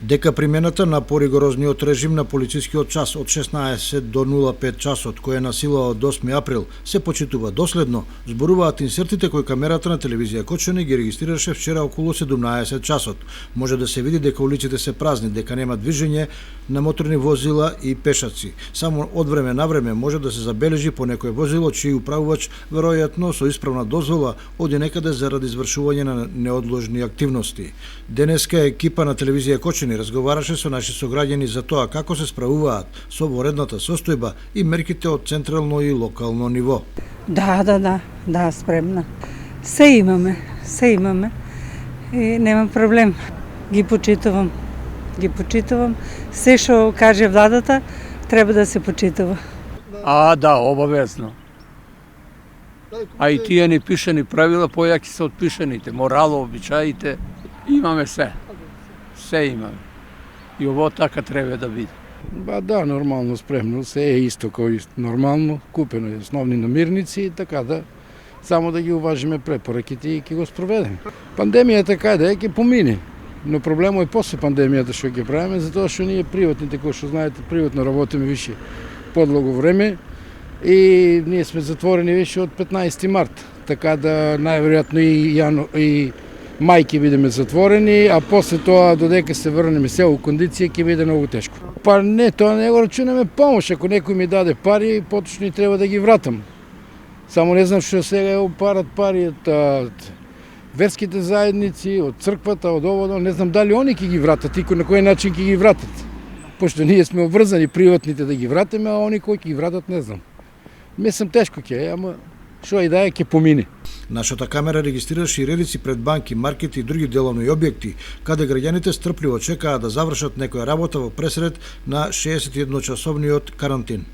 Дека примената на поригорозниот режим на полицискиот час од 16 до 05 часот, кој е на сила од 8 април, се почитува доследно, зборуваат инсертите кои камерата на телевизија Кочани ги регистрираше вчера околу 17 часот. Може да се види дека улиците се празни, дека нема движење на моторни возила и пешаци. Само од време на време може да се забележи по некој возило чиј управувач веројатно со исправна дозвола оди некаде заради извршување на неодложни активности. Денеска екипа на телевизија Кочани разговараше со наши сограѓани за тоа како се справуваат со воредната состојба и мерките од централно и локално ниво. Да, спремна. Се имаме и нема проблем. Ги почитувам. Се што каже владата треба да се почитува. Да, обавезно. А и тие непишани правила појаки се од пишаните, морало, обичаите, имаме се. Се имаме. И ово така треба да биде. Да, нормално спремно, се е исто кој нормално, купено е основни намирници, така да само да ги уважиме препораките и ќе го спроведеме. Пандемијата каде ќе помине, но проблемот е после пандемијата што ќе правиме, затоа што ние приватните, кои што знаете, приватно работиме више подлого време и ние сме затворени више од 15 март, така да најверојатно и мај ќе бидеме затворени, а после тоа додека се врнеме се у кондиција ќе биде многу тешко. Не, тоа не го рачунаме помош, ако некој ми даде пари, поточно и треба да ги вратам. Само не знам што сега ја опарат пари од верските заедници, од црквата, од оводо, не знам дали они ќе ги вратат и на кој начин ќе ги вратат. Пошто ние сме обврзани приватните да ги вратиме, а они кои ќе ги вратат не знам. Мислам тешко ќе е, ама што и да е ќе помине. Нашата камера регистрираше и редици пред банки, маркети и други деловни објекти, каде граѓаните стрпливо чекаат да завршат некоја работа во пресред на 61-часовниот карантин.